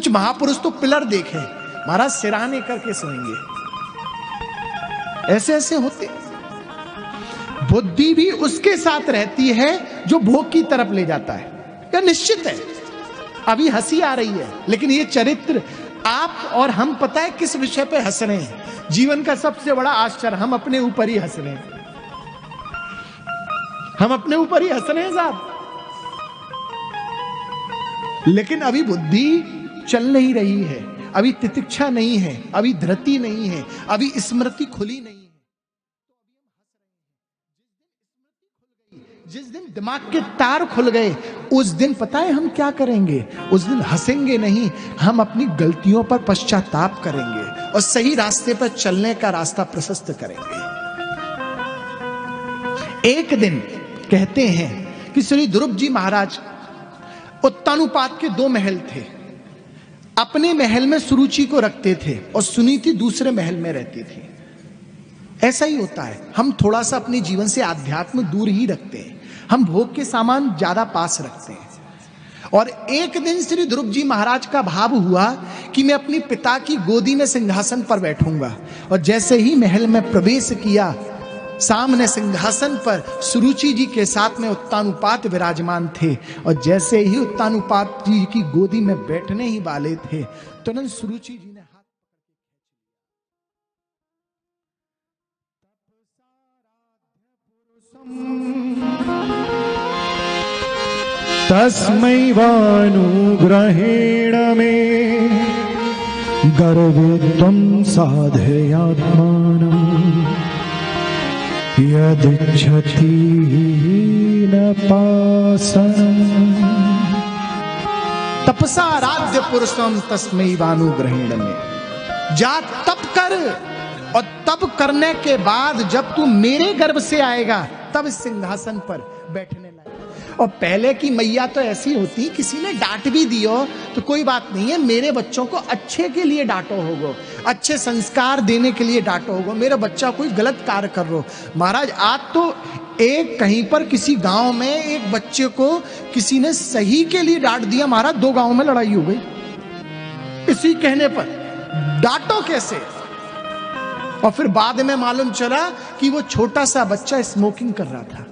कुछ महापुरुष तो पिलर देखे महाराज सिराने करके सोएंगे, ऐसे ऐसे होते। बुद्धि भी उसके साथ रहती है जो भोग की तरफ ले जाता है, यह निश्चित है। अभी हंसी आ रही है, लेकिन ये चरित्र आप और हम पता है किस विषय पे हंस रहे हैं। जीवन का सबसे बड़ा आश्चर्य, हम अपने ऊपर ही हंस रहे हैं, हम अपने ऊपर ही हंस रहे हैं साहब। लेकिन अभी बुद्धि चल नहीं रही है, अभी तितिक्षा नहीं है, अभी धृति नहीं है, अभी स्मृति खुली नहीं है। जिस दिन दिमाग के तार खुल गए उस दिन पता है हम क्या करेंगे? उस दिन हंसेंगे नहीं, हम अपनी गलतियों पर पश्चाताप करेंगे और सही रास्ते पर चलने का रास्ता प्रशस्त करेंगे। एक दिन कहते हैं कि श्री ध्रुव जी महाराज, उत्तानुपात के 2 महल थे। अपने महल में सुरुचि को रखते थे और सुनीति दूसरे महल में रहती थी। ऐसा ही होता है, हम थोड़ा सा अपने जीवन से आध्यात्म दूर ही रखते हैं, हम भोग के सामान ज्यादा पास रखते हैं। और एक दिन श्री ध्रुव जी महाराज का भाव हुआ कि मैं अपनी पिता की गोदी में सिंहासन पर बैठूंगा। और जैसे ही महल में प्रवेश किया, सामने सिंहासन पर सुरुचि जी के साथ में उत्तानुपात विराजमान थे। और जैसे ही उत्तानुपात जी की गोदी में बैठने ही वाले थे, तुरंत सुरुचि जी ने तस्मैवानुग्रहेण मे गर्वित्वं साधयात्मानं यदिच्छति न पासनम्। तपसा आराध्य पुरुषम तस्मैवानुग्रहेण में, जा तप कर, और तप करने के बाद जब तू मेरे गर्भ से आएगा तब इस सिंहासन पर बैठने लगा। और पहले की मैया तो ऐसी होती, किसी ने डांट भी दियो तो कोई बात नहीं है, मेरे बच्चों को अच्छे के लिए डांटो होगो, अच्छे संस्कार देने के लिए डांटो होगो, मेरा बच्चा कोई गलत कार्य कर रहा हो। महाराज आज तो एक कहीं पर किसी गांव में एक बच्चे को किसी ने सही के लिए डांट दिया, महाराज 2 गांव में लड़ाई हो गई इसी कहने पर, डांटो कैसे। और फिर बाद में मालूम चला कि वो छोटा सा बच्चा स्मोकिंग कर रहा था।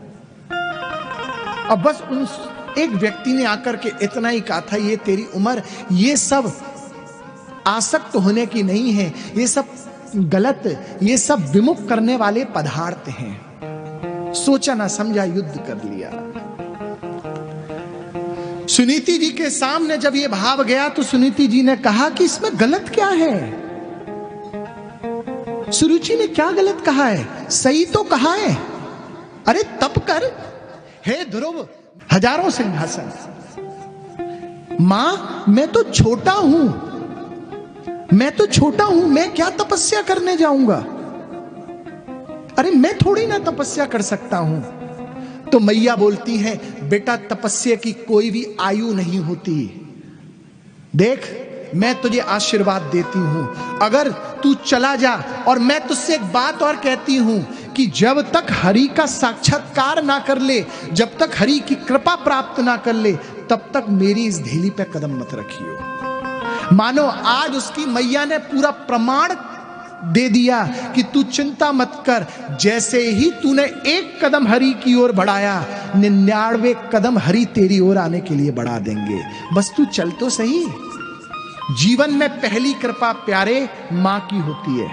अब बस उन एक व्यक्ति ने आकर के इतना ही कहा था, ये तेरी उम्र ये सब आसक्त होने की नहीं है, ये सब गलत, ये सब विमुख करने वाले पदार्थ हैं। सोचा ना समझा युद्ध कर लिया। सुनीति जी के सामने जब ये भाव गया तो सुनीति जी ने कहा कि इसमें गलत क्या है? सुरुचि ने क्या गलत कहा है? सही तो कहा है। अरे तप कर, हे ध्रुव, हजारों सिंहासन। मां मैं तो छोटा हूं, मैं तो छोटा हूं, मैं क्या तपस्या करने जाऊंगा? अरे मैं थोड़ी ना तपस्या कर सकता हूं। तो मैया बोलती है, बेटा तपस्या की कोई भी आयु नहीं होती। देख मैं तुझे आशीर्वाद देती हूं, अगर तू चला जा। और मैं तुझसे एक बात और कहती हूं कि जब तक हरि का साक्षात्कार ना कर ले, जब तक हरि की कृपा प्राप्त ना कर ले, तब तक मेरी इस ढीली पे कदम मत रखियो। मानो आज उसकी मैया ने पूरा प्रमाण दे दिया कि तू चिंता मत कर, जैसे ही तूने एक कदम हरि की ओर बढ़ाया, 99वें कदम हरि तेरी ओर आने के लिए बढ़ा देंगे। बस तू चल तो सही। जीवन में पहली कृपा प्यारे मां की होती है।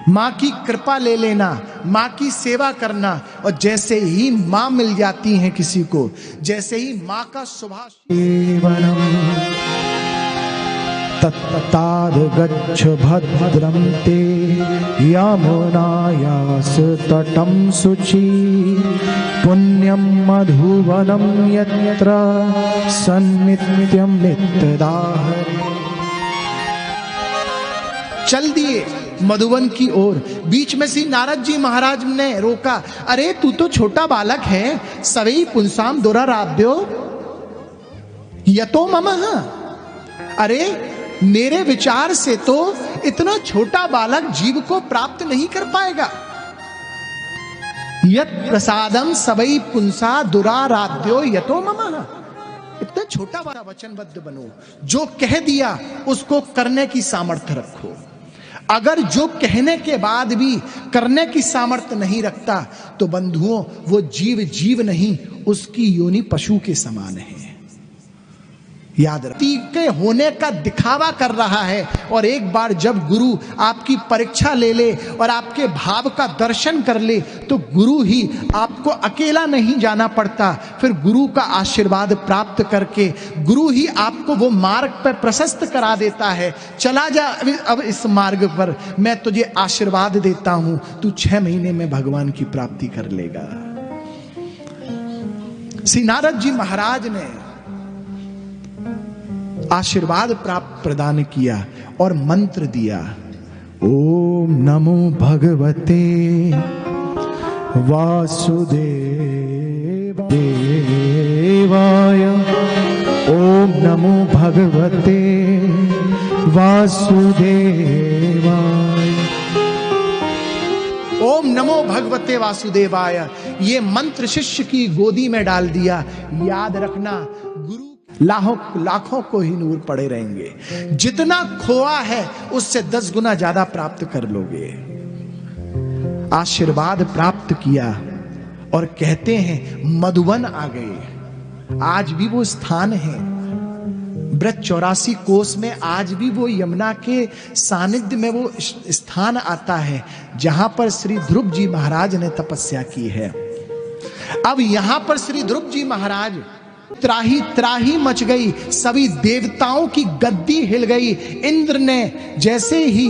मां की कृपा ले लेना, मां की सेवा करना, और जैसे ही मां मिल जाती है किसी को, जैसे ही मां का सुभाष तत्ताद गच्छ भद्रं ते यमुनायास तटं शुचि पुण्यं मधुवनं यत्र सन्नित्यं नित्यदाहरे। चल दिए मधुवन की ओर। बीच में से नारद जी महाराज ने रोका, अरे तू तो छोटा बालक है, सवई पुंसाम दुराराध्यो यतो ममः। अरे मेरे विचार से तो इतना छोटा बालक जीव को प्राप्त नहीं कर पाएगा। यत प्रसादम सवई पुंसा दुराराध्यो यतो ममः। इतना छोटा बड़ा वचनबद्ध बनो, जो कह दिया उसको करने की सामर्थ्य रखो। अगर जो कहने के बाद भी करने की सामर्थ्य नहीं रखता तो बंधुओं वो जीव जीव नहीं, उसकी योनि पशु के समान है। याद रखिए के होने का दिखावा कर रहा है, और एक बार जब गुरु आपकी परीक्षा ले ले और आपके भाव का दर्शन कर ले तो गुरु ही आपको अकेला नहीं जाना पड़ता, फिर गुरु का आशीर्वाद प्राप्त करके गुरु ही आपको वो मार्ग पर प्रशस्त करा देता है। चला जा अब इस मार्ग पर, मैं तुझे आशीर्वाद देता हूं, तू 6 महीने में भगवान की प्राप्ति कर लेगा। श्री नारद जी महाराज ने आशीर्वाद प्राप्त प्रदान किया और मंत्र दिया, ओम नमो भगवते वासुदेवाय, ओम नमो भगवते वासुदेवाय, ओम नमो भगवते वासुदेवाय। ये मंत्र शिष्य की गोदी में डाल दिया। याद रखना, गुरु लाखों को ही नूर पड़े रहेंगे, जितना खोआ है उससे 10 गुना ज्यादा प्राप्त कर लोगे। आशीर्वाद प्राप्त किया और कहते हैं मधुवन आ गए। आज भी वो स्थान है ब्रज 84 कोस में, आज भी वो यमुना के सानिध्य में वो स्थान आता है जहां पर श्री ध्रुव जी महाराज ने तपस्या की है। अब यहां पर श्री ध्रुव जी महाराज, त्राही त्राही मच गई, सभी देवताओं की गद्दी हिल गई। इंद्र ने जैसे ही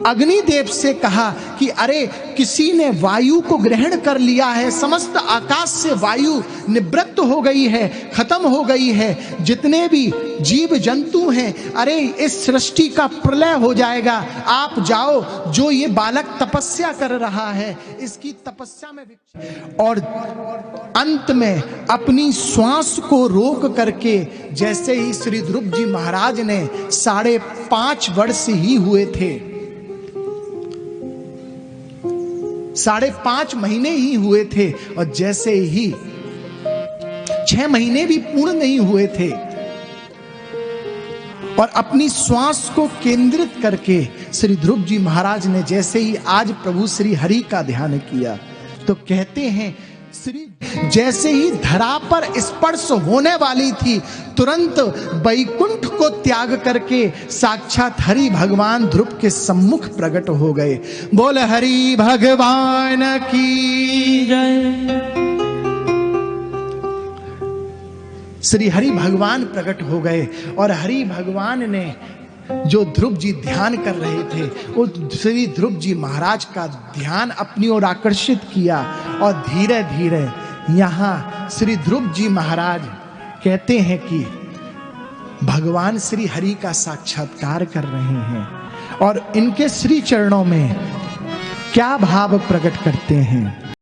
अग्निदेव से कहा कि अरे किसी ने वायु को ग्रहण कर लिया है, समस्त आकाश से वायु निवृत्त हो गई है, खत्म हो गई है, जितने भी जीव जंतु हैं, अरे इस सृष्टि का प्रलय हो जाएगा, आप जाओ, जो ये बालक तपस्या कर रहा है इसकी तपस्या में। और अंत में अपनी श्वास को रोक करके जैसे ही श्री ध्रुव जी महाराज ने 5.5 वर्ष ही हुए थे, 5.5 महीने ही हुए थे, और जैसे ही 6 महीने भी पूर्ण नहीं हुए थे, और अपनी श्वास को केंद्रित करके श्री ध्रुव जी महाराज ने जैसे ही आज प्रभु श्री हरि का ध्यान किया तो कहते हैं श्री जैसे ही धरा पर स्पर्श होने वाली थी, तुरंत वैकुंठ को त्याग करके साक्षात हरि भगवान ध्रुव के सम्मुख प्रकट हो गए। बोल हरि भगवान की जय। श्री हरि भगवान प्रकट हो गए और हरि भगवान ने जो ध्रुव जी ध्यान कर रहे थे वो श्री ध्रुव जी महाराज का ध्यान अपनी ओर आकर्षित किया, और धीरे धीरे यहाँ श्री ध्रुव जी महाराज कहते हैं कि भगवान श्री हरि का साक्षात्कार कर रहे हैं और इनके श्री चरणों में क्या भाव प्रकट करते हैं।